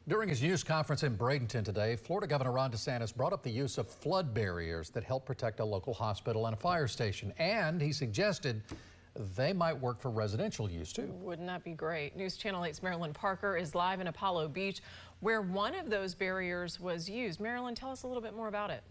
During his news conference in Bradenton today, Florida Governor Ron DeSantis brought up the use of flood barriers that help protect a local hospital and a fire station. And he suggested they might work for residential use, too. Wouldn't that be great? News Channel 8's Marilyn Parker is live in Apollo Beach, where one of those barriers was used. Marilyn, tell us a little bit more about it.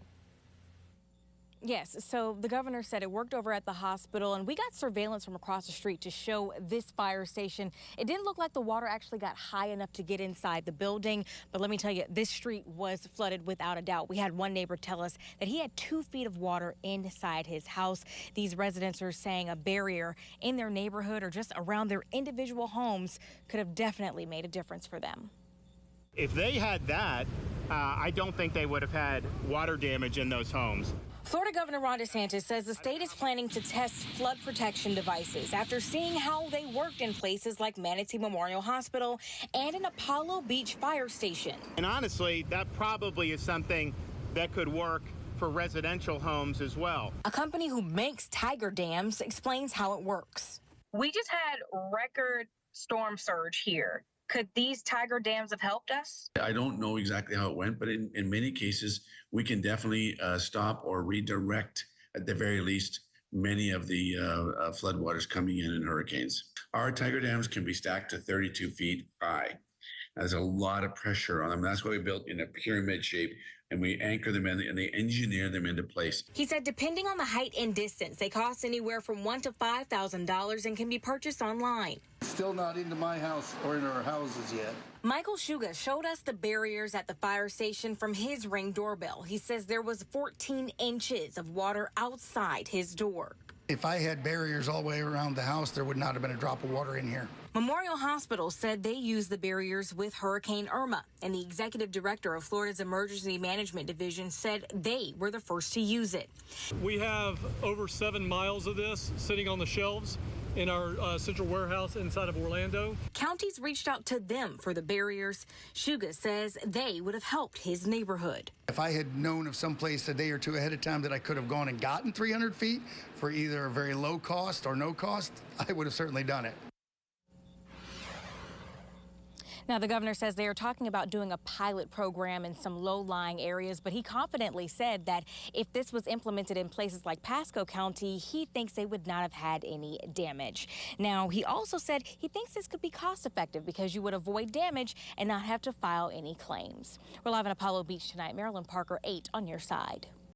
Yes, so the governor said it worked over at the hospital, and we got surveillance from across the street to show this fire station. It didn't look like the water actually got high enough to get inside the building, but let me tell you, this street was flooded without a doubt. We had one neighbor tell us that he had 2 feet of water inside his house. These residents are saying a barrier in their neighborhood or just around their individual homes could have definitely made a difference for them. If they had that, I don't think they would have had water damage in those homes. Florida Governor Ron DeSantis says the state is planning to test flood protection devices after seeing how they worked in places like Manatee Memorial Hospital and an Apollo Beach fire station. And honestly, that probably is something that could work for residential homes as well. A company who makes Tiger dams explains how it works. We just had record storm surge here. Could these Tiger dams have helped us? I don't know exactly how it went, but in many cases, we can definitely stop or redirect, at the very least, many of the floodwaters coming in hurricanes. Our Tiger dams can be stacked to 32 feet high. There's a lot of pressure on them. That's why we built in a pyramid shape, and we anchor them in and they engineer them into place. He said depending on the height and distance, they cost anywhere from $1,000 to $5,000 and can be purchased online. Still not into my house or in our houses yet. Michael Shuga showed us the barriers at the fire station from his Ring doorbell. He says there was 14 inches of water outside his door. If I had barriers all the way around the house, there would not have been a drop of water in here. Memorial Hospital said they used the barriers with Hurricane Irma, and the executive director of Florida's Emergency Management Division said they were the first to use it. We have over 7 miles of this sitting on the shelves in our central warehouse inside of Orlando. Counties reached out to them for the barriers. Shuga says they would have helped his neighborhood. If I had known of some place a day or two ahead of time that I could have gone and gotten 300 feet for either a very low cost or no cost, I would have certainly done it. Now, the governor says they are talking about doing a pilot program in some low-lying areas, but he confidently said that if this was implemented in places like Pasco County, he thinks they would not have had any damage. Now, he also said he thinks this could be cost-effective because you would avoid damage and not have to file any claims. We're live in Apollo Beach tonight. Marilyn Parker, 8 on your side.